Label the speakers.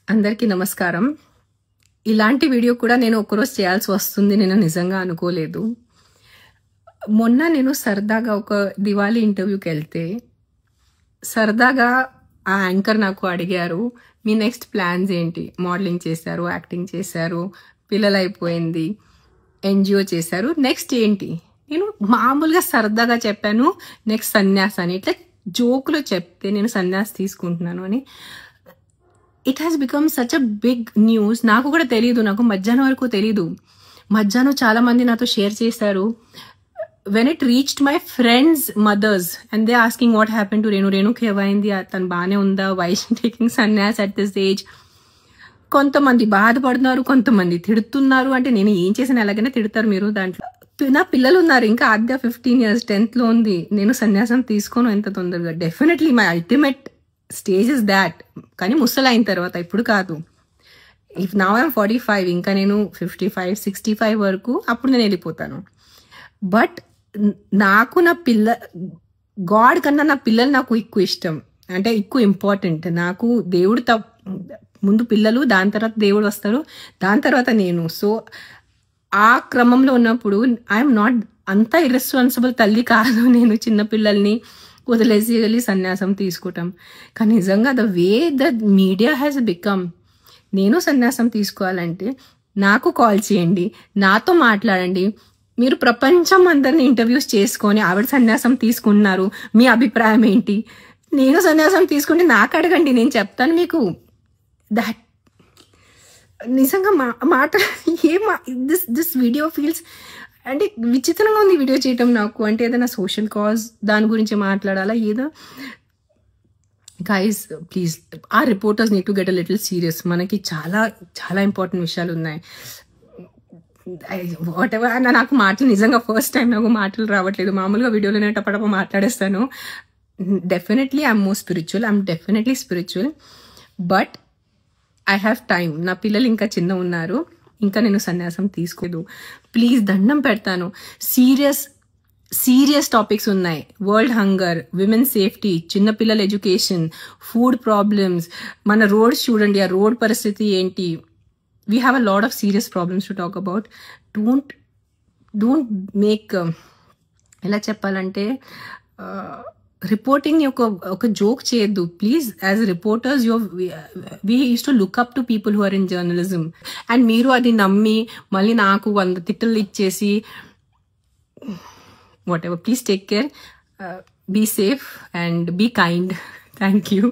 Speaker 1: అందరికీ నమస్కారం. ఇలాంటి వీడియో కూడా నేను ఒకరోజు చేయాల్సి వస్తుంది నేను నిజంగా అనుకోలేదు. మొన్న నేను సరదాగా ఒక దివాళీ ఇంటర్వ్యూకి వెళ్తే సరదాగా ఆ యాంకర్ నాకు అడిగారు, మీ నెక్స్ట్ ప్లాన్స్ ఏంటి? మోడలింగ్ చేశారు, యాక్టింగ్ చేశారు, పిల్లలు అయిపోయింది, ఎన్జిఓ చేశారు, నెక్స్ట్ ఏంటి? నేను మామూలుగా సరదాగా చెప్పాను నెక్స్ట్ సన్యాస్ అని. ఇట్లా జోకులో చెప్తే నేను సన్యాస్ తీసుకుంటున్నాను అని it has become such a big news. నాకు కూడా తెలియదు, నాకు మధ్యాహ్నం వరకు తెలీదు. మధ్యాహ్నం చాలా మంది నాతో షేర్ చేశారు. When it reached my friends mothers and they asking what happen to రేణుకి ఏమైంది, తను బాగానే ఉందా, why she taking sanyas at this age. కొంతమంది బాధపడుతున్నారు, కొంతమంది తిడుతున్నారు. అంటే నేను ఏం చేసిన ఎలాగైనా తిడతారు మీరు. దాంట్లో నా పిల్లలు ఉన్నారు, ఇంకా ఆద్య 15 years 10th లో ఉంది. నేను సన్యాసం తీసుకోను ఎంత తొందరగా. Definitely my ultimate stage is that. కానీ ముసలు అయిన తర్వాత, ఇప్పుడు కాదు. ఇఫ్ నౌ ఐఎమ్ 45, ఇంకా నేను 55 65 వరకు అప్పుడు నేను వెళ్ళిపోతాను. బట్ నాకు నా గాడ్ కన్నా నా పిల్లలు నాకు ఎక్కువ ఇష్టం, అంటే ఎక్కువ ఇంపార్టెంట్. నాకు దేవుడు ముందు పిల్లలు, దాని తర్వాత దేవుడు వస్తారు, దాని తర్వాత నేను. సో ఆ క్రమంలో ఉన్నప్పుడు ఐఎమ్ నాట్ అంత ఇర్రెస్పాన్సిబుల్ తల్లి కాదు నేను. చిన్న పిల్లల్ని వదిలేసి వెళ్ళి సన్యాసం తీసుకుంటాం. కానీ నిజంగా the way the media has become, నేను సన్యాసం తీసుకోవాలంటే నాకు కాల్ చేయండి, నాతో మాట్లాడండి. మీరు ప్రపంచం అందరినీ ఇంటర్వ్యూస్ చేసుకొని ఆవిడ సన్యాసం తీసుకున్నారు, మీ అభిప్రాయం ఏంటి? నేను సన్యాసం తీసుకుంటే నాకు అడగండి, నేను చెప్తాను మీకు. దట్ నిజంగా మాట దిస్ వీడియో ఫీల్స్ అంటే విచిత్రంగా ఉంది వీడియో చేయటం నాకు. అంటే ఏదైనా సోషల్ కాజ్ దాని గురించి మాట్లాడాలా ఏదో. గైస్ ప్లీజ్, ఆ reporters need to get a little serious. మనకి చాలా చాలా ఇంపార్టెంట్ విషయాలు ఉన్నాయి. What ever. నాకు మాటలు నిజంగా ఫస్ట్ టైం నాకు మాటలు రావట్లేదు. మామూలుగా వీడియోలోనే టపటప మాట్లాడేస్తాను. Definitely I'm more spiritual, I'm definitely spiritual, but I have time. నా పిల్లలు ఇంకా చిన్న ఉన్నారు, ఇంకా నేను సన్యాసం తీసుకోలేదు. ప్లీజ్ దండం పెడతాను. సీరియస్ టాపిక్స్ ఉన్నాయి. వరల్డ్ హంగర్, విమెన్ సేఫ్టీ, చిన్నపిల్లల ఎడ్యుకేషన్, ఫుడ్ ప్రాబ్లమ్స్, మన రోడ్స్ చూడండి, ఆ రోడ్ పరిస్థితి ఏంటి. We have a lot of serious problems to talk about. Don't make, ఎలా చెప్పాలంటే, రిపోర్టింగ్ ఒక జోక్ చేయొద్దు please. As reporters we use to look up to people who are in journalism. And మీరు అది నమ్మి మళ్ళీ నాకు 100 తిట్టులు ఇచ్చేసి whatever. Please take care, be safe and be kind. Thank you.